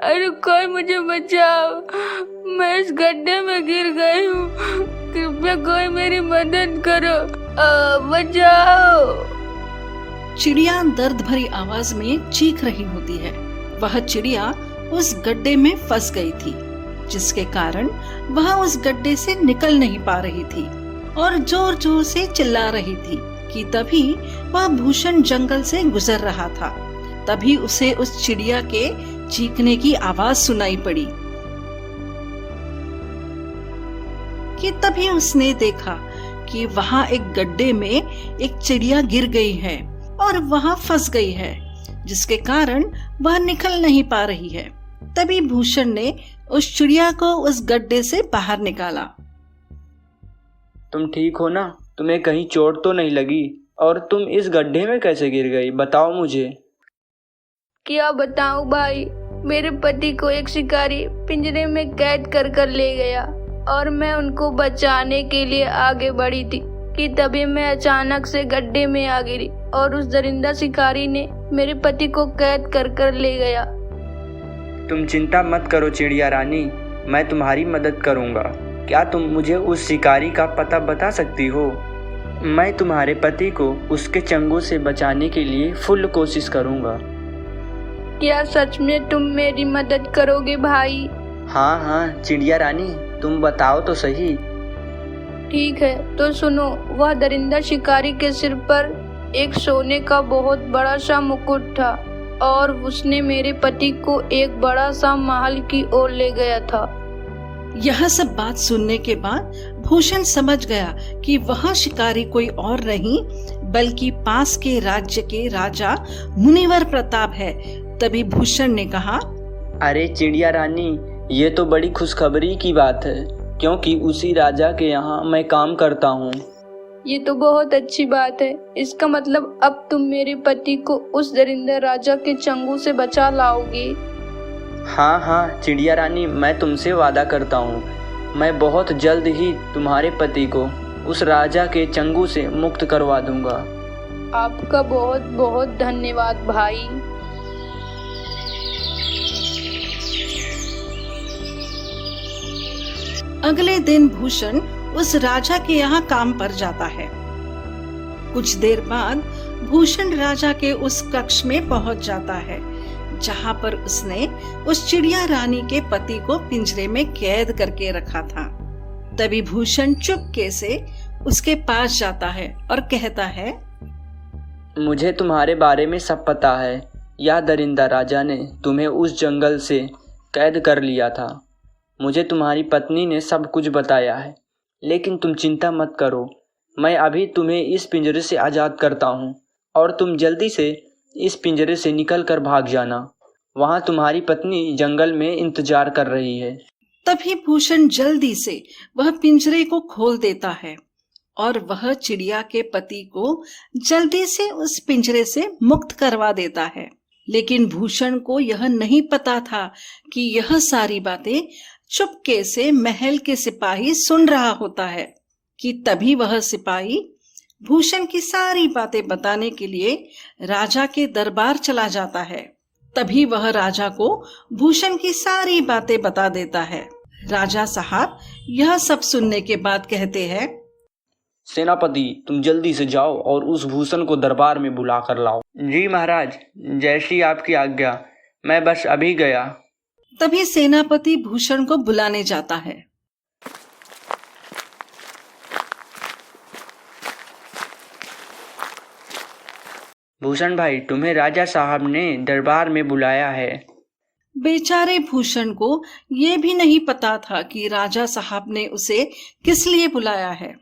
अरे कोई मुझे बचाओ, मैं इस गड्ढे में गिर गई हूँ, कृपया कोई मेरी मदद करो, बचाओ। चिड़िया दर्द भरी आवाज में चीख रही होती है। वह चिड़िया उस गड्ढे में फंस गई थी, जिसके कारण वह उस गड्ढे से निकल नहीं पा रही थी और जोर जोर से चिल्ला रही थी कि तभी वह भूषण जंगल से गुजर रहा था। तभी उसे उस चिड़िया के चीखने की आवाज सुनाई पड़ी कि तभी उसने देखा कि वहां एक गड्ढे में एक चिड़िया गिर गई है और वहां फंस गई है, जिसके कारण वह निकल नहीं पा रही है। तभी भूषण ने उस चिड़िया को उस गड्ढे से बाहर निकाला। तुम ठीक हो ना? तुम्हें कहीं चोट तो नहीं लगी? और तुम इस गड्ढे में कैसे गिर गई, बताओ मुझे। क्या बताऊं भाई, मेरे पति को एक शिकारी पिंजरे में कैद कर ले गया और मैं उनको बचाने के लिए आगे बढ़ी थी कि तभी मैं अचानक से गड्ढे में आ गिरी और उस दरिंदा शिकारी ने मेरे पति को कैद कर ले गया। तुम चिंता मत करो चिड़िया रानी, मैं तुम्हारी मदद करूंगा। क्या तुम मुझे उस शिकारी का पता बता सकती हो? मैं तुम्हारे पति को उसके चंगुल से बचाने के लिए फुल कोशिश करूंगा। क्या सच में तुम मेरी मदद करोगे भाई? हाँ हाँ चिड़िया रानी, तुम बताओ तो सही। ठीक है तो सुनो, वह दरिंदा शिकारी के सिर पर एक सोने का बहुत बड़ा सा मुकुट था और उसने मेरे पति को एक बड़ा सा महल की ओर ले गया था। यह सब बात सुनने के बाद भूषण समझ गया कि वह शिकारी कोई और नहीं बल्कि पास के राज्य के राजा मुनिवर प्रताप है। तभी भूषण ने कहा, अरे चिड़िया रानी, ये तो बड़ी खुशखबरी की बात है, क्योंकि उसी राजा के यहाँ मैं काम करता हूँ। ये तो बहुत अच्छी बात है। इसका मतलब अब तुम मेरे पति को उस दरिंदा राजा के चंगुल से बचा लाओगे। हाँ हाँ चिड़िया रानी, मैं तुमसे वादा करता हूँ, मैं बहुत जल्द ही तुम्हारे पति को उस राजा के चंगुल से मुक्त करवा दूंगा। आपका बहुत बहुत धन्यवाद भाई। अगले दिन भूषण उस राजा के यहाँ काम पर जाता है। कुछ देर बाद भूषण राजा के उस कक्ष में पहुंच जाता है, जहाँ पर उसने उस चिड़िया रानी के पति को पिंजरे में कैद करके रखा था। तभी भूषण चुपके से उसके पास जाता है और कहता है, मुझे तुम्हारे बारे में सब पता है। यह दरिंदा राजा ने तुम्हें उस जंगल से कैद कर लिया था। मुझे तुम्हारी पत्नी ने सब कुछ बताया है, लेकिन तुम चिंता मत करो, मैं अभी तुम्हें इस पिंजरे से आज़ाद करता हूँ और तुम जल्दी से इस पिंजरे से निकल कर भाग जाना। वहाँ तुम्हारी पत्नी जंगल में इंतजार कर रही है। तभी भूषण जल्दी से वह पिंजरे को खोल देता है और वह चिड़िया के पति को जल्दी से उस पिंजरे से मुक्त करवा देता है। लेकिन भूषण को यह नहीं पता था कि यह सारी बातें चुपके से महल के सिपाही सुन रहा होता है कि तभी वह सिपाही भूषण की सारी बातें बताने के लिए राजा के दरबार चला जाता है। तभी वह राजा को भूषण की सारी बातें बता देता है। राजा साहब यह सब सुनने के बाद कहते हैं, सेनापति, तुम जल्दी से जाओ और उस भूषण को दरबार में बुला कर लाओ। जी महाराज, जैसी आपकी आज्ञा, मैं बस अभी गया। तभी सेनापति भूषण को बुलाने जाता है। भूषण भाई, तुम्हें राजा साहब ने दरबार में बुलाया है। बेचारे भूषण को ये भी नहीं पता था कि राजा साहब ने उसे किस लिए बुलाया है।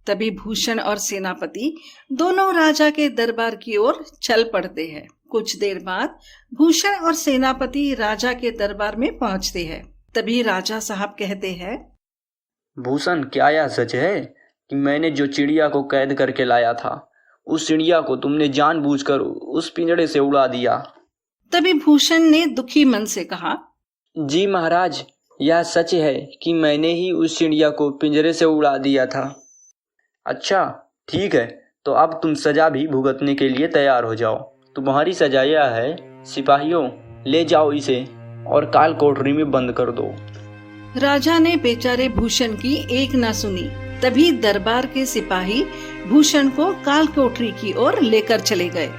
तभी भूषण और सेनापति दोनों राजा के दरबार की ओर चल पड़ते हैं। कुछ देर बाद भूषण और सेनापति राजा के दरबार में पहुंचते हैं। तभी राजा साहब कहते हैं, भूषण, क्या यह सच है कि मैंने जो चिड़िया को कैद करके लाया था, उस चिड़िया को तुमने जानबूझकर उस पिंजरे से उड़ा दिया? तभी भूषण ने दुखी मन से कहा, जी महाराज, यह सच है कि मैंने ही उस चिड़िया को पिंजरे से उड़ा दिया था। अच्छा ठीक है, तो अब तुम सजा भी भुगतने के लिए तैयार हो जाओ। तुम्हारी सजा यह है, सिपाहियों ले जाओ इसे और काल कोठरी में बंद कर दो। राजा ने बेचारे भूषण की एक न सुनी। तभी दरबार के सिपाही भूषण को काल कोठरी की ओर लेकर चले गए।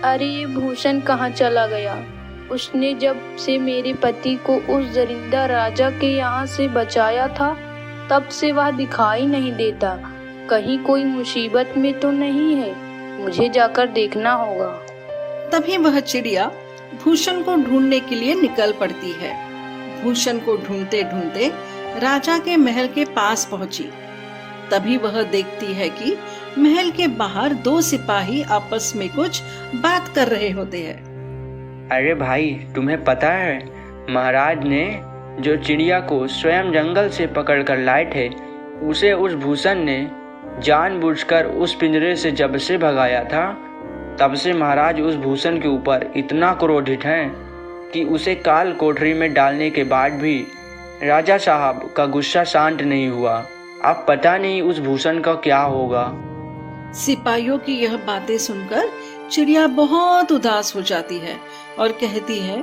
अरे ये भूषण कहाँ चला गया? उसने जब से मेरे पति को उस दरिंदा राजा के यहाँ से बचाया था तब से वह दिखाई नहीं देता। कहीं कोई मुसीबत में तो नहीं है? मुझे जाकर देखना होगा। तभी वह चिड़िया भूषण को ढूंढने के लिए निकल पड़ती है। भूषण को ढूंढते ढूंढते राजा के महल के पास पहुंची। तभी वह देखती है कि महल के बाहर दो सिपाही आपस में कुछ बात कर रहे होते हैं। अरे भाई, तुम्हें पता है महाराज ने जो चिड़िया को स्वयं जंगल से पकड़ कर लाए थे, उसे उस भूषण ने जानबूझकर उस पिंजरे से जब से भगाया था, तब से महाराज उस भूषण के ऊपर इतना क्रोधित हैं कि उसे काल कोठरी में डालने के बाद भी राजा साहब का गुस्सा शांत नहीं हुआ। अब पता नहीं उस भूषण का क्या होगा। सिपाहियों की यह बातें सुनकर चिड़िया बहुत उदास हो जाती है और कहती है,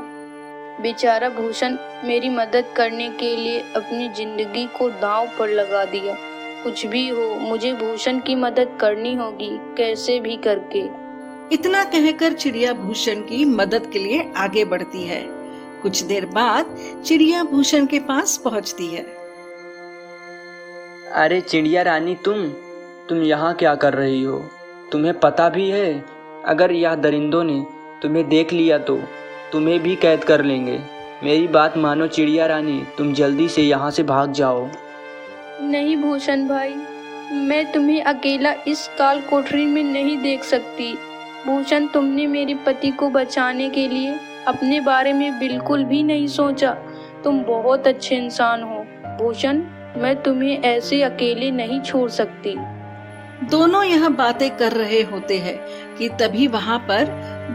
बेचारा भूषण मेरी मदद करने के लिए अपनी जिंदगी को दांव पर लगा दिया। कुछ भी हो, मुझे भूषण की मदद करनी होगी, कैसे भी करके। इतना कहकर चिड़िया भूषण की मदद के लिए आगे बढ़ती है। कुछ देर बाद चिड़िया भूषण के पास पहुंचती है। अरे चिड़िया रानी, तुम यहाँ क्या कर रही हो? तुम्हें पता भी है अगर यह दरिंदों ने तुम्हें देख लिया तो तुम्हें भी कैद कर लेंगे। मेरी बात मानो चिड़िया रानी, तुम जल्दी से यहाँ से भाग जाओ। नहीं भूषण भाई, मैं तुम्हें अकेला इस काल कोठरी में नहीं देख सकती। भूषण, तुमने मेरे पति को बचाने के लिए अपने बारे में बिल्कुल भी नहीं सोचा। तुम बहुत अच्छे इंसान हो भूषण, मैं तुम्हें ऐसे अकेले नहीं छोड़ सकती। दोनों यह बातें कर रहे होते हैं कि तभी वहाँ पर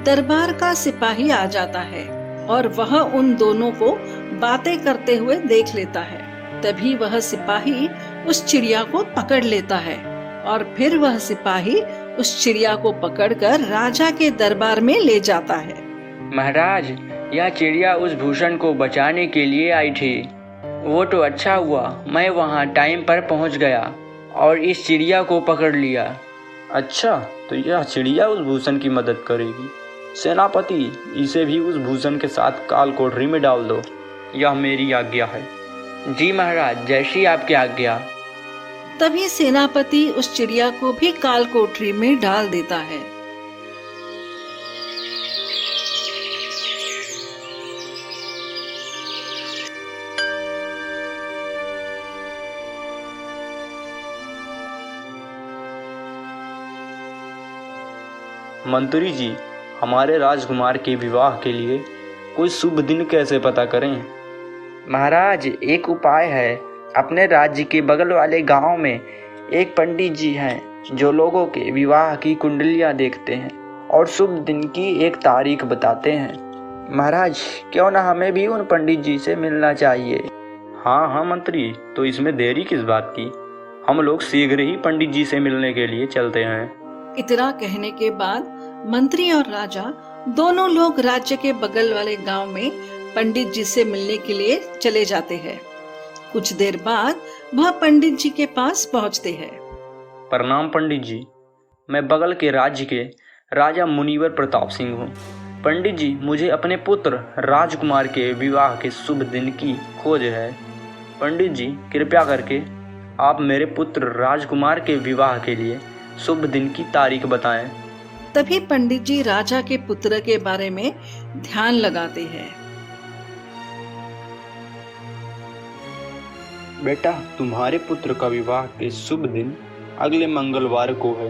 दरबार का सिपाही आ जाता है और वह उन दोनों को बातें करते हुए देख लेता है। तभी वह सिपाही उस चिड़िया को पकड़ लेता है और फिर वह सिपाही उस चिड़िया को पकड़कर राजा के दरबार में ले जाता है। महाराज, यह चिड़िया उस भूषण को बचाने के लिए आई थी। वो तो अच्छा हुआ मैं वहाँ टाइम पर पहुँच गया और इस चिड़िया को पकड़ लिया। अच्छा, तो यह चिड़िया उस भूषण की मदद करेगी। सेनापति, इसे भी उस भूषण के साथ काल कोठरी में डाल दो। यह मेरी आज्ञा है। जी महाराज, जैसी आपकी आज्ञा। तभी सेनापति उस चिड़िया को भी काल कोठरी में डाल देता है। मंत्री जी, हमारे राजकुमार के विवाह के लिए कोई शुभ दिन कैसे पता करें? महाराज, एक उपाय है। अपने राज्य के बगल वाले गांव में एक पंडित जी हैं जो लोगों के विवाह की कुंडलियां देखते हैं और शुभ दिन की एक तारीख बताते हैं। महाराज, क्यों ना हमें भी उन पंडित जी से मिलना चाहिए। हाँ मंत्री, तो इसमें देरी किस बात की? हम लोग शीघ्र ही पंडित जी से मिलने के लिए चलते हैं। इतना कहने के बाद मंत्री और राजा दोनों लोग राज्य के बगल वाले गांव में पंडित जी से मिलने के लिए चले जाते हैं। कुछ देर बाद वह पंडित जी के पास पहुंचते हैं। प्रणाम पंडित जी, मैं बगल के राज्य के राजा मुनिवर प्रताप सिंह हूँ। पंडित जी, मुझे अपने पुत्र राजकुमार के विवाह के शुभ दिन की खोज है। पंडित जी, कृपया करके आप मेरे पुत्र राजकुमार के विवाह के लिए शुभ दिन की तारीख बताएं। तभी पंडित जी राजा के पुत्र के बारे में ध्यान लगाते हैं। बेटा, तुम्हारे पुत्र का विवाह के शुभ दिन अगले मंगलवार को है,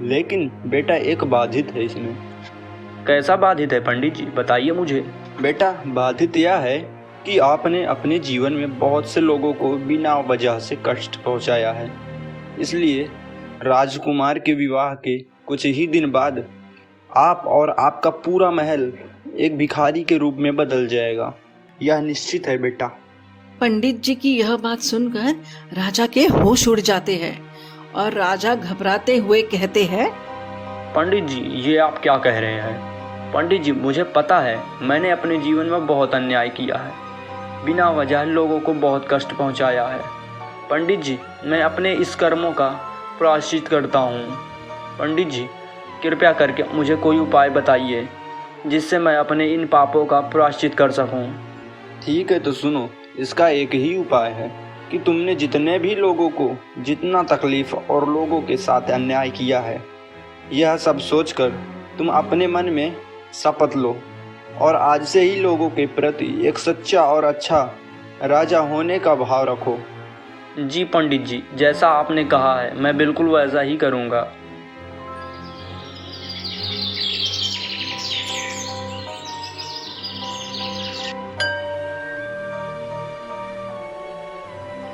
लेकिन बेटा एक बाधित है इसमें। कैसा बाधित है पंडित जी, बताइए मुझे। बेटा, बाधित यह है कि आपने अपने जीवन में बहुत से लोगों को बिना वजह से कष्ट पहुंचाया है। इसलिए राजकुमार के विवाह के कुछ ही दिन बाद आप और आपका पूरा महल एक भिखारी के रूप में बदल जाएगा। यह निश्चित है बेटा। पंडित जी की यह बात सुनकर राजा के होश उड़ जाते हैं और राजा घबराते हुए कहते हैं, पंडित जी, ये आप क्या कह रहे हैं? पंडित जी, मुझे पता है मैंने अपने जीवन में बहुत अन्याय किया है, बिना वजह लोगों को बहुत कष्ट पहुंचाया है। पंडित जी, मैं अपने इस कर्मों का प्रायश्चित करता हूँ। पंडित जी, कृपया करके मुझे कोई उपाय बताइए जिससे मैं अपने इन पापों का प्रायश्चित कर सकूं। ठीक है, तो सुनो, इसका एक ही उपाय है कि तुमने जितने भी लोगों को जितना तकलीफ और लोगों के साथ अन्याय किया है, यह सब सोचकर तुम अपने मन में शपथ लो और आज से ही लोगों के प्रति एक सच्चा और अच्छा राजा होने का भाव रखो। जी पंडित जी, जैसा आपने कहा है मैं बिल्कुल वैसा ही करूँगा।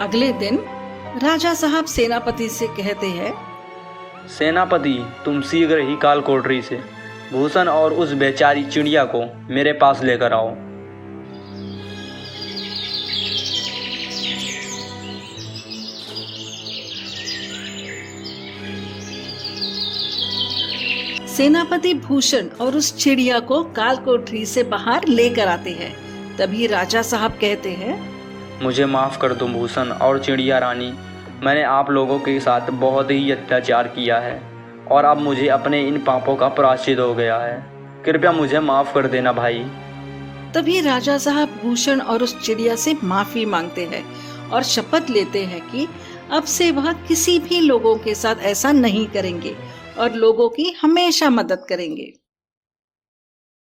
अगले दिन राजा साहब सेनापति से कहते हैं, सेनापति, तुम शीघ्र ही काल कोठरी से भूषण और उस बेचारी चिड़िया को मेरे पास लेकर आओ। सेनापति भूषण और उस चिड़िया को काल कोठरी से बाहर लेकर आते हैं। तभी राजा साहब कहते हैं, मुझे माफ़ कर दो भूषण और चिड़िया रानी, मैंने आप लोगों के साथ बहुत ही अत्याचार किया है और अब मुझे अपने इन पापों का प्रायश्चित हो गया है। कृपया मुझे माफ़ कर देना भाई। तभी राजा साहब भूषण और उस चिड़िया से माफी मांगते हैं और शपथ लेते हैं कि अब से वह किसी भी लोगों के साथ ऐसा नहीं करेंगे और लोगों की हमेशा मदद करेंगे।